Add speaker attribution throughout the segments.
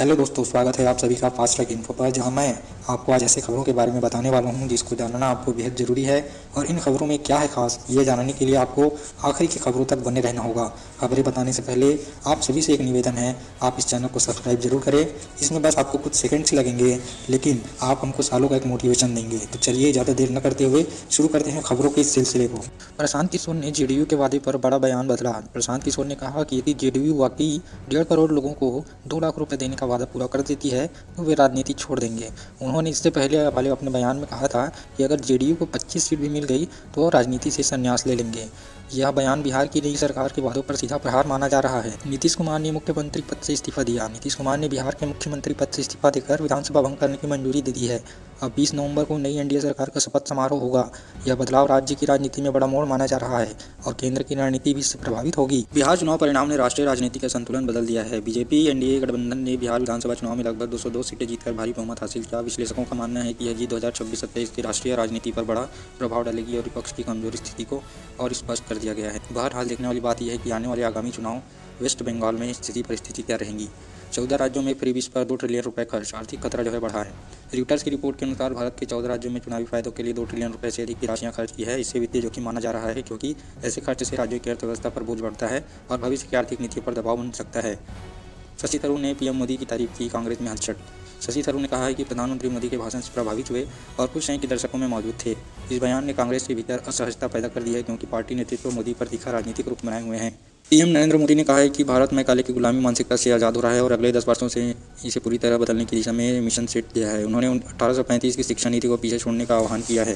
Speaker 1: Hello दोस्तों, स्वागत है आप सभी का फास्ट ट्रैक इन्फो पर, जहां मैं आपको आज ऐसे खबरों के बारे में बताने वाला हूं जिसको जानना आपको बेहद ज़रूरी है। और इन खबरों में क्या है खास, ये जानने के लिए आपको आखिरी की खबरों तक बने रहना होगा। खबरें बताने से पहले आप सभी से एक निवेदन है, आप इस चैनल को सब्सक्राइब जरूर करें। इसमें बस आपको कुछ सेकंड्स ही लगेंगे, लेकिन आप हमको सालों का एक मोटिवेशन देंगे। तो चलिए ज़्यादा देर न करते हुए शुरू करते हैं खबरों के इस सिलसिले को। प्रशांत किशोर ने जेडीयू के वादे पर बड़ा बयान बदला। प्रशांत किशोर ने कहा कि यदि जेडीयू वाकई 1.5 करोड़ लोगों को 2 लाख रुपए देने का वादा पूरा कर देती है तो वे राजनीति छोड़ देंगे। उन्होंने इससे पहले वाले अपने बयान में कहा था कि अगर जेडीयू को 25 सीट भी मिल गई तो वो राजनीति से संन्यास ले लेंगे। यह बयान बिहार की नई सरकार के वादों पर सीधा प्रहार माना जा रहा है। नीतीश कुमार ने मुख्यमंत्री पद से इस्तीफा दिया। नीतीश कुमार ने बिहार के मुख्यमंत्री पद से इस्तीफा देकर विधानसभा भंग करने की मंजूरी दे दी है। अब 20 नवंबर को नई एनडीए सरकार का शपथ समारोह होगा। यह बदलाव राज्य की राजनीति में बड़ा मोड़ माना जा रहा है और केंद्र की रणनीति भी इससे प्रभावित होगी। बिहार चुनाव परिणाम ने राष्ट्रीय राजनीति का संतुलन बदल दिया है। बीजेपी एनडीए गठबंधन ने बिहार विधानसभा चुनाव में लगभग 202 सीटें जीतकर भारी बहुमत हासिल किया। विश्लेषकों का मानना है कि यह जीत 2026-27 की राष्ट्रीय राजनीति पर बड़ा प्रभाव डालेगी और विपक्ष की कमजोर स्थिति को और स्पष्ट कर दिया गया है। बहरहाल देखने वाली बात यह है कि आने वाले आगामी चुनाव वेस्ट बंगाल में स्थिति परिस्थिति क्या रहेंगी। 14 राज्यों में फ्रीबीज पर 2 ट्रिलियन रुपए खर्च, आर्थिक खतरा जो है बढ़ा है। रिटर्स की रिपोर्ट के अनुसार भारत के 14 राज्यों में चुनावी फायदों के लिए 2 ट्रिलियन रुपए से अधिक की राशियां खर्च की है। इससे वित्तीय जोखिम माना जा रहा है, क्योंकि ऐसे खर्च से राज्यों की अर्थव्यवस्था पर बोझ बढ़ता है और भविष्य की आर्थिक नीतियों पर दबाव बन सकता है। शशि थरूर ने पीएम मोदी की तारीफ की, कांग्रेस में हलचल। शशि थरूर ने कहा है कि प्रधानमंत्री मोदी के भाषण से प्रभावित हुए और खुश हैं कि दर्शकों में मौजूद थे। इस बयान ने कांग्रेस के भीतर असहजता पैदा कर दी है, क्योंकि पार्टी नेतृत्व मोदी पर तीखा राजनीतिक रुख बनाए हुए हैं। पीएम नरेंद्र मोदी ने कहा है कि भारत में काले की गुलामी मानसिकता से आज़ाद हो रहा है और अगले 10 वर्षों से इसे पूरी तरह बदलने की दिशा में मिशन सेट किया है। उन्होंने 1835 की शिक्षा नीति को पीछे छोड़ने का आह्वान किया है।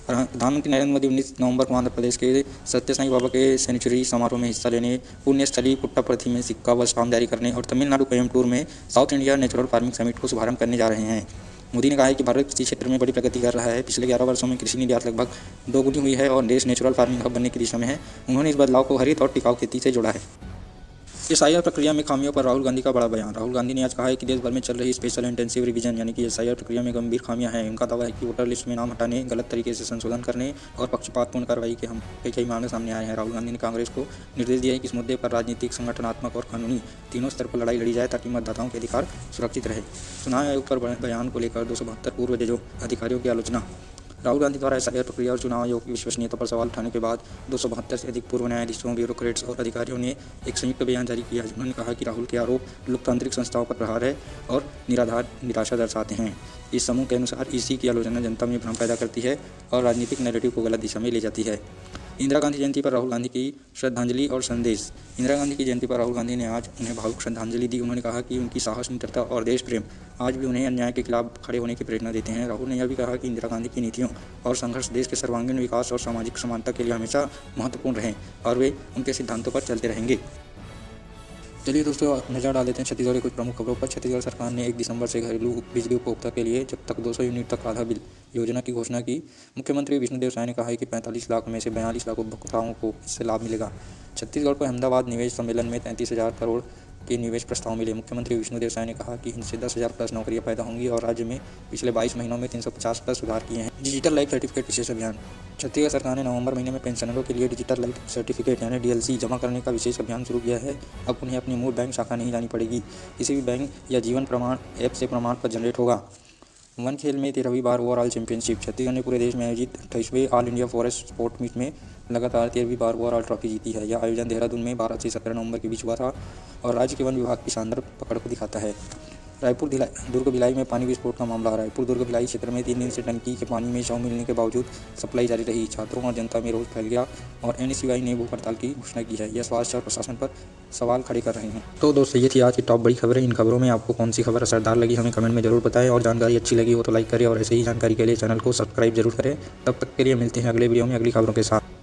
Speaker 1: प्रधानमंत्री नरेंद्र मोदी 19 नवंबर को आंध्र प्रदेश के सत्य साई बाबा के सेंचुरी समारोह में हिस्सा लेने, पुण्यस्थली पुट्टापर्थी में सिक्का व स्टाम्प जारी करने और तमिलनाडु कोयम्बटूर में south India natural farming summit को शुभारंभ करने जा रहे हैं। मोदी ने कहा है कि भारत कृषि क्षेत्र में बड़ी प्रगति कर रहा है। पिछले 11 वर्षों में कृषि निर्यात लगभग दोगुनी हुई है और देश नेचुरल फार्मिंग हब बनने की दिशा में है। उन्होंने इस बदलाव को हरित और टिकाऊ खेती से जोड़ा है। एसआईआर प्रक्रिया में खामियों पर राहुल गांधी का बड़ा बयान। राहुल गांधी ने आज कहा है कि देश भर में चल रही स्पेशल इंटेंसिव रिवीजन यानी कि एसआईआर प्रक्रिया में गंभीर खामियां हैं। उनका दावा है कि वोटर लिस्ट में नाम हटाने, गलत तरीके से संशोधन करने और पक्षपातपूर्ण कार्रवाई के कई मामले सामने आए हैं। राहुल गांधी ने कांग्रेस को निर्देश दिया है कि इस मुद्दे पर राजनीतिक, संगठनात्मक और कानूनी तीनों स्तर पर लड़ाई लड़ी जाए, ताकि मतदाताओं के अधिकार सुरक्षित रहे। चुनाव आयोग पर बयान को लेकर 272 पूर्व जजों अधिकारियों की आलोचना। राहुल गांधी द्वारा एसआईआर प्रक्रिया और चुनाव आयोग की विश्वसनीयता पर सवाल उठाने के बाद 272 से अधिक पूर्व न्यायाधीशों, ब्यूरोक्रेट्स और अधिकारियों ने एक संयुक्त बयान जारी किया। उन्होंने कहा कि राहुल के आरोप लोकतांत्रिक संस्थाओं पर प्रहार है और निराधार निराशा दर्शाते हैं। इस समूह के अनुसार ईसी की आलोचना जनता में भ्रम पैदा करती है और राजनीतिक नैरेटिव को गलत दिशा में ले जाती है। इंदिरा गांधी जयंती पर राहुल गांधी की श्रद्धांजलि और संदेश। इंदिरा गांधी की जयंती पर राहुल गांधी ने आज उन्हें भावुक श्रद्धांजलि दी। उन्होंने कहा कि उनकी साहस, मित्रता और देश प्रेम आज भी उन्हें अन्याय के खिलाफ खड़े होने की प्रेरणा देते हैं। राहुल ने यह भी कहा कि इंदिरा गांधी की नीतियों और संघर्ष देश के सर्वांगीण विकास और सामाजिक समानता के लिए हमेशा महत्वपूर्ण रहे और वे उनके सिद्धांतों पर चलते रहेंगे। चलिए दोस्तों, नजर डाल देते हैं छत्तीसगढ़ की कुछ प्रमुख खबरों पर। छत्तीसगढ़ सरकार ने 1 दिसंबर से घरेलू बिजली उपभोक्ता के लिए जब तक 200 यूनिट तक आधा बिल योजना की घोषणा की। मुख्यमंत्री विष्णुदेव साय ने कहा है कि 45 लाख में से 42 लाख उपभोक्ताओं को इससे लाभ मिलेगा। छत्तीसगढ़ को अहमदाबाद निवेश सम्मेलन में 33,000 करोड़ के निवेश प्रस्ताव मिले। मुख्यमंत्री विष्णुदेव साय ने कहा कि इनसे 10,000 प्लस नौकरियां पैदा होंगी और राज्य में पिछले 22 महीनों में 350 प्लस सुधार किए हैं। डिजिटल लाइफ सर्टिफिकेट विशेष अभियान। छत्तीसगढ़ सरकार ने नवंबर महीने में पेंशनरों के लिए डिजिटल लाइफ सर्टिफिकेट यानी डीएलसी जमा करने का विशेष अभियान शुरू किया है। अब उन्हें अपनी मूल बैंक शाखा नहीं जानी पड़ेगी। किसी भी बैंक या जीवन प्रमाण ऐप से प्रमाण पत्र जनरेट होगा। वन खेल में 13वीं बार ओवरऑल चैंपियनशिप। छत्तीसगढ़ ने पूरे देश में आयोजित 28वें all India forest sport meet में लगातार 13वीं बार ओवरऑल ट्रॉफी जीती है। यह आयोजन देहरादून में 12 से 17 नवंबर के बीच हुआ था और राज्य के वन विभाग की शानदार पकड़ को दिखाता है। रायपुर दुर्ग भिलाई में पानी विस्फोट का मामला। रायपुर दुर्ग भिलाई क्षेत्र में 3 दिन से टंकी के पानी में शव मिलने के बावजूद सप्लाई जारी रही। छात्रों और जनता में रोष फैल गया और एनएसयूआई ने भूख हड़ताल की घोषणा की है। यह स्वास्थ्य और प्रशासन पर सवाल खड़े कर रहे हैं। तो दोस्तों, ये थी आज की टॉप बड़ी खबरें। इन खबरों में आपको कौन सी खबर असरदार लगी हमें कमेंट में जरूर बताएं और जानकारी अच्छी लगी हो तो लाइक करें और ऐसे ही जानकारी के लिए चैनल को सब्सक्राइब जरूर करें। तब तक के लिए मिलते हैं अगले वीडियो में अगली खबरों के साथ।